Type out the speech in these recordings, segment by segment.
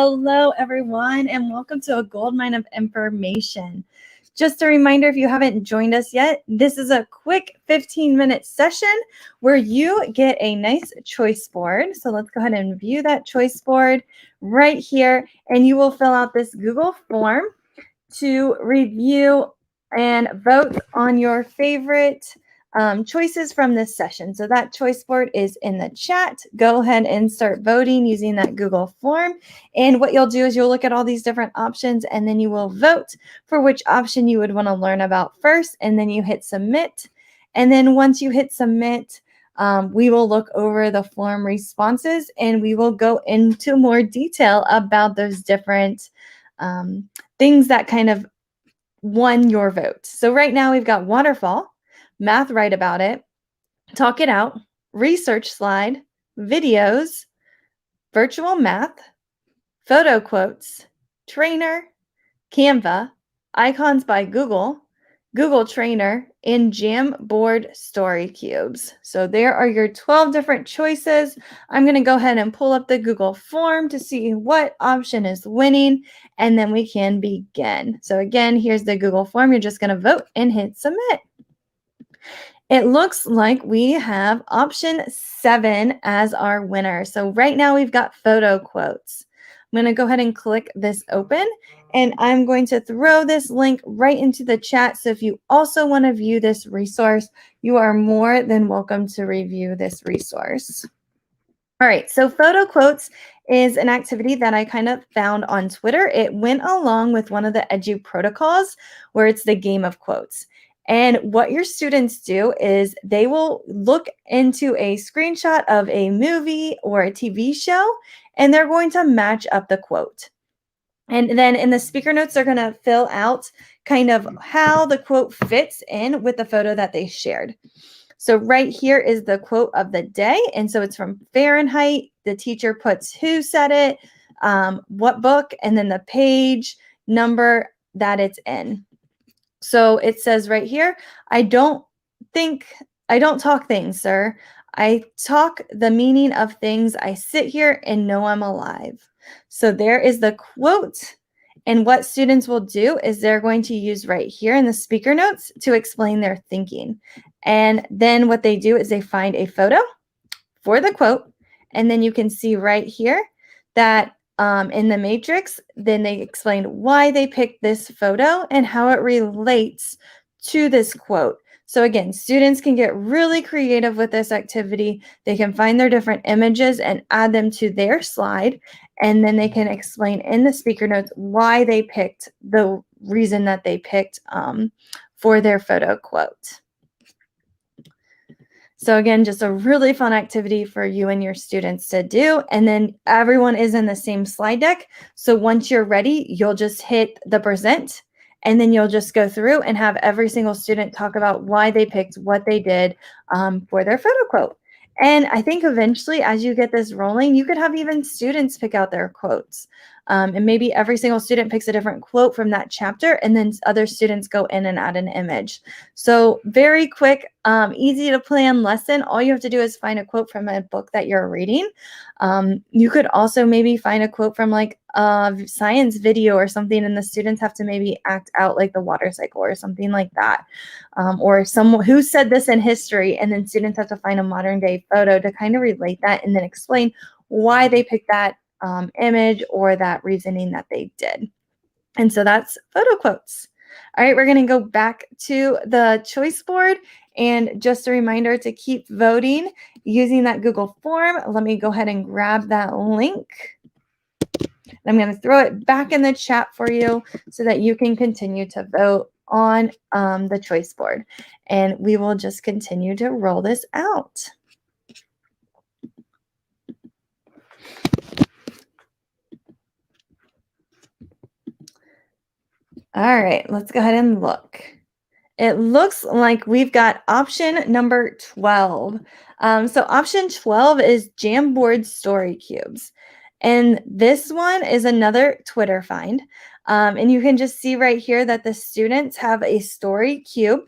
Hello, everyone, and welcome to a goldmine of information. Just a reminder, if you haven't joined us yet, this is a quick 15-minute session where you get a nice choice board. So let's go ahead and view that choice board right here, and you will fill out this Google form to review and vote on your favorite choices from this session. So that choice board is in the chat. Go ahead and start voting using that Google form. And what you'll do is you'll look at all these different options and then you will vote for which option you would want to learn about first. And then you hit submit. And then once you hit submit, we will look over the form responses and we will go into more detail about those different things that kind of won your vote. So right now we've got waterfall, math write about it, talk it out, research slide, videos, virtual math, photo quotes, trainer, Canva, icons by Google, Google Trainer, and Jamboard story cubes. So there are your 12 different choices. I'm going to go ahead and pull up the Google form to see what option is winning, and then we can begin. So again, here's the Google form. You're just going to vote and hit submit. It looks like we have option 7 as our winner. So right now we've got photo quotes. I'm going to go ahead and click this open, and I'm going to throw this link right into the chat. So if you also want to view this resource, you are more than welcome to review this resource. All right, so photo quotes is an activity that I kind of found on Twitter. It went along with one of the Edu protocols where it's the game of quotes. And what your students do is they will look into a screenshot of a movie or a TV show, and they're going to match up the quote. And then in the speaker notes, they're going to fill out kind of how the quote fits in with the photo that they shared. So right here is the quote of the day. And so it's from Fahrenheit. The teacher puts who said it, what book, and then the page number that it's in. So it says right here, I don't talk things, sir. I talk the meaning of things. I sit here and know I'm alive. So there is the quote. And what students will do is they're going to use right here in the speaker notes to explain their thinking. And then what they do is they find a photo for the quote. And then you can see right here that in the matrix, then they explained why they picked this photo and how it relates to this quote. So again, students can get really creative with this activity. They can find their different images and add them to their slide. And then they can explain in the speaker notes why they picked the reason that they picked for their photo quote. So again, just a really fun activity for you and your students to do. And then everyone is in the same slide deck. So once you're ready, you'll just hit the present, and then you'll just go through and have every single student talk about why they picked what they did for their photo quote. And I think eventually, as you get this rolling, you could have even students pick out their quotes. And maybe every single student picks a different quote from that chapter, and then other students go in and add an image. So very quick, easy to plan lesson. All you have to do is find a quote from a book that you're reading. You could also maybe find a quote from like a science video or something, and the students have to maybe act out like the water cycle or something like that. Or someone who said this in history, and then students have to find a modern day photo to kind of relate that and then explain why they picked that image or that reasoning that they did. And so that's photo quotes. All right, we're going to go back to the choice board, and just a reminder to keep voting using that Google form. Let me go ahead and grab that link. I'm going to throw it back in the chat for you so that you can continue to vote on the choice board, and we will just continue to roll this out. All right, let's go ahead and look. It looks like we've got option number 12. So option 12 is Jamboard story cubes. And this one is another Twitter find. And you can just see right here that the students have a story cube.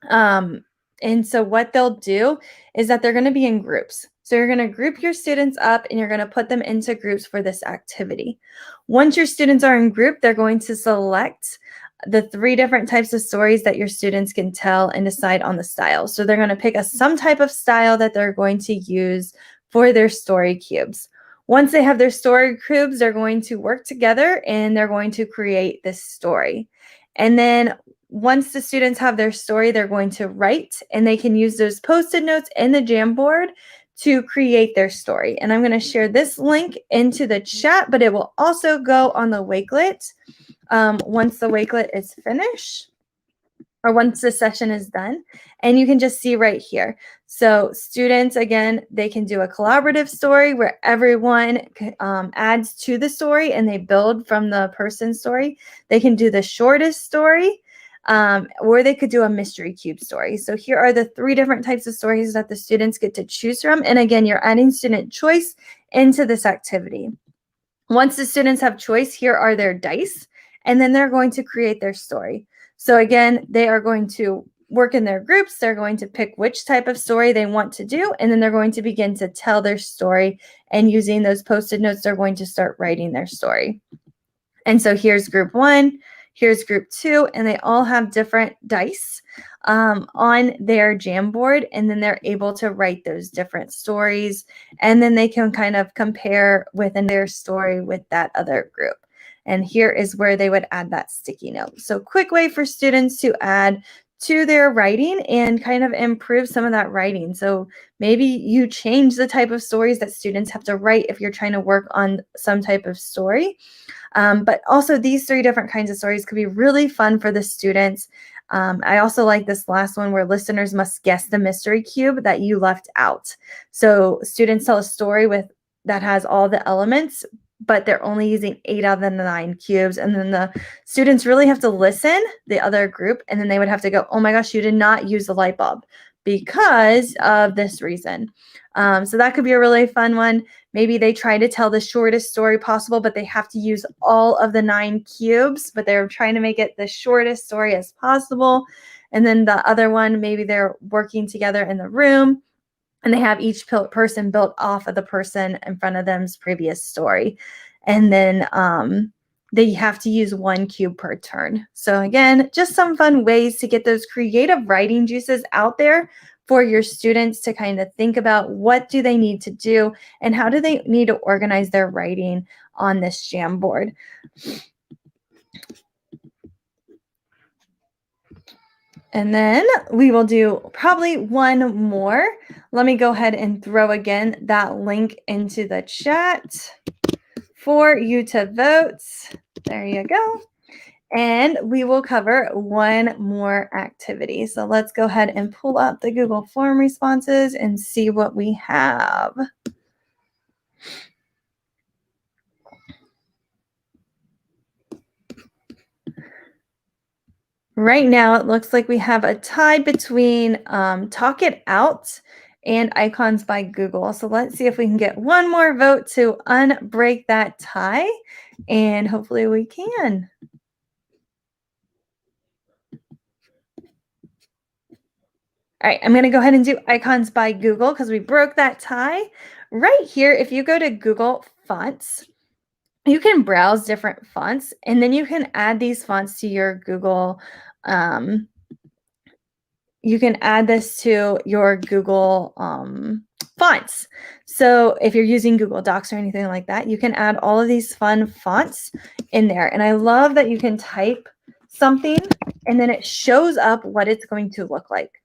And so what they'll do is that they're going to be in groups. So you're going to group your students up and you're going to put them into groups for this activity. Once your students are in group, they're going to select the 3 different types of stories that your students can tell and decide on the style. So they're going to pick some type of style that they're going to use for their story cubes. Once they have their story cubes, they're going to work together and they're going to create this story. And then once the students have their story, they're going to write, and they can use those Post-it notes in the Jamboard to create their story. And I'm going to share this link into the chat, but it will also go on the Wakelet once the Wakelet is finished, or once the session is done. And you can just see right here. So students, again, they can do a collaborative story where everyone adds to the story and they build from the person's story. They can do the shortest story, or they could do a mystery cube story. So here are the 3 different types of stories that the students get to choose from. And again, you're adding student choice into this activity. Once the students have choice, here are their dice, and then they're going to create their story. So again, they are going to work in their groups. They're going to pick which type of story they want to do, and then they're going to begin to tell their story. And using those Post-it notes, they're going to start writing their story. And so here's group 1, here's group 2, and they all have different dice on their Jamboard, and then they're able to write those different stories, and then they can kind of compare within their story with that other group. And here is where they would add that sticky note. So quick way for students to add to their writing and kind of improve some of that writing. So maybe you change the type of stories that students have to write if you're trying to work on some type of story. But also these 3 different kinds of stories could be really fun for the students. I also like this last one where listeners must guess the mystery cube that you left out. So students tell a story that has all the elements, but they're only using 8 out of the 9 cubes. And then the students really have to listen, the other group, and then they would have to go, oh my gosh, you did not use the light bulb because of this reason. So that could be a really fun one. Maybe they try to tell the shortest story possible, but they have to use all of the 9 cubes, but they're trying to make it the shortest story as possible. And then the other one, maybe they're working together in the room, and they have each person built off of the person in front of them's previous story. And then they have to use 1 cube per turn. So again, just some fun ways to get those creative writing juices out there for your students to kind of think about what do they need to do and how do they need to organize their writing on this Jamboard. And then we will do probably one more. Let me go ahead and throw again that link into the chat for you to vote. There you go. And we will cover one more activity. So let's go ahead and pull up the Google form responses and see what we have. Right now, it looks like we have a tie between Talk It Out and Icons by Google. So let's see if we can get one more vote to unbreak that tie, and hopefully we can. All right, I'm going to go ahead and do Icons by Google because we broke that tie. Right here, if you go to Google Fonts, you can browse different fonts, and then you can add these fonts to your Google. You can add this to your Google fonts. So if you're using Google Docs or anything like that, you can add all of these fun fonts in there. And I love that you can type something and then it shows up what it's going to look like.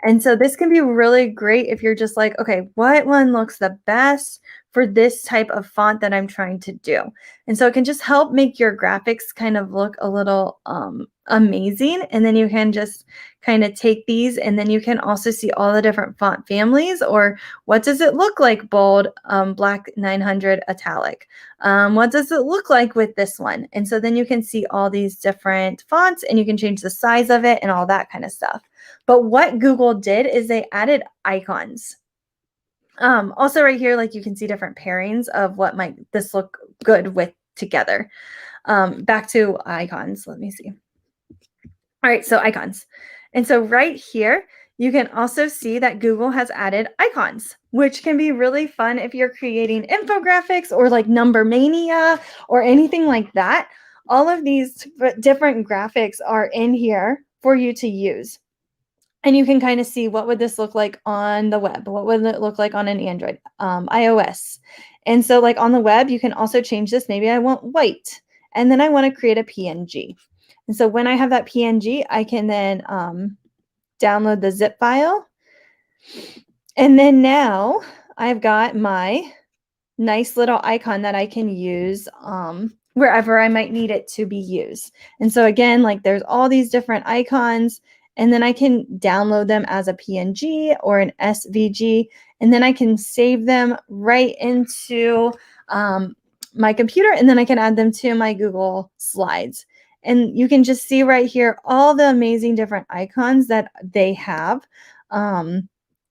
And so this can be really great if you're just like, okay, what one looks the best for this type of font that I'm trying to do? And so it can just help make your graphics kind of look a little amazing. And then you can just kind of take these, and then you can also see all the different font families, or what does it look like bold, black 900 italic? What does it look like with this one? And so then you can see all these different fonts, and you can change the size of it and all that kind of stuff. But what Google did is they added icons. Also right here, like you can see different pairings of what might this look good with together. Back to icons, let me see. All right, so icons. And so right here, You can also see that Google has added icons, which can be really fun if you're creating infographics or like Number Mania or anything like that. All of these different graphics are in here for you to use. And you can kind of see what would this look like on the web? What would it look like on an Android, iOS? And so like on the web, you can also change this. Maybe I want white, and then I want to create a PNG. And so when I have that PNG, I can then download the zip file. And then now I've got my nice little icon that I can use wherever I might need it to be used. And so again, like there's all these different icons, and then I can download them as a PNG or an SVG, and then I can save them right into my computer, and then I can add them to my Google Slides. And you can just see right here all the amazing different icons that they have.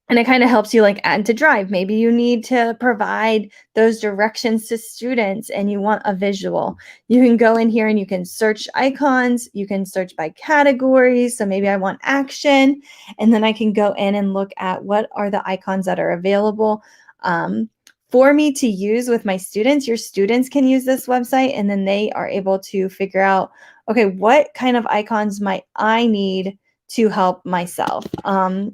And it kind of helps you like add to Drive. Maybe you need to provide those directions to students and you want a visual. You can go in here and you can search icons. You can search by categories. So maybe I want action, and then I can go in and look at what are the icons that are available for me to use with my students. Your students can use this website, and then they are able to figure out, okay, what kind of icons might I need to help myself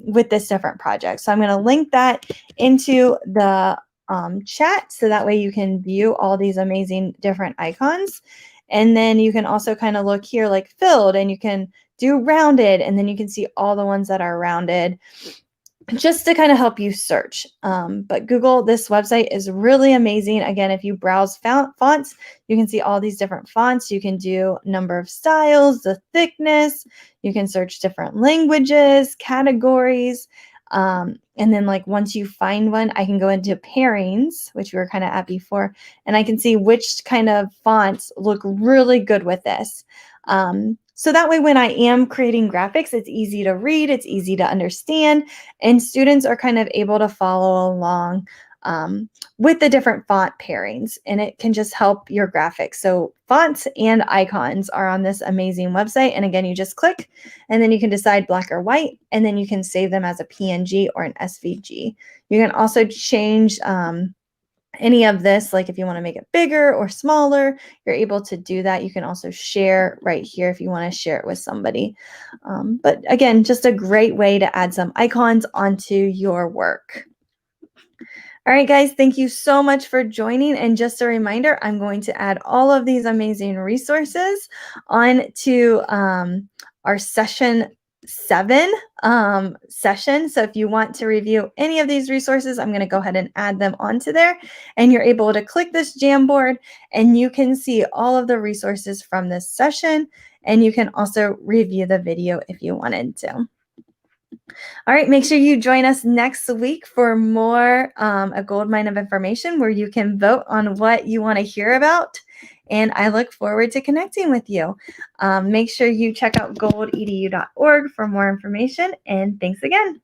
with this different project. So I'm going to link that into the chat, so that way you can view all these amazing different icons. And then you can also kind of look here like filled, and you can do rounded, and then you can see all the ones that are rounded, just to kind of help you search. But Google, this website is really amazing. Again, if you browse fonts, you can see all these different fonts. You can do number of styles, the thickness. You can search different languages, categories. And then like once you find one, I can go into pairings, which we were kind of at before, and I can see which kind of fonts look really good with this. So that way, when I am creating graphics, it's easy to read, it's easy to understand, and students are kind of able to follow along with the different font pairings, and it can just help your graphics. So fonts and icons are on this amazing website. And again, you just click, and then you can decide black or white, and then you can save them as a PNG or an SVG. You can also change any of this, like if you want to make it bigger or smaller, you're able to do that. You can also share right here if you want to share it with somebody. But again, just a great way to add some icons onto your work. All right, guys, thank you so much for joining. And just a reminder, I'm going to add all of these amazing resources onto our session 7 session. So if you want to review any of these resources, I'm going to go ahead and add them onto there, and you're able to click this Jamboard and you can see all of the resources from this session, and you can also review the video if you wanted to. All right, make sure you join us next week for more a goldmine of information, where you can vote on what you want to hear about. And I look forward to connecting with you. Make sure you check out goldedu.org for more information. And thanks again.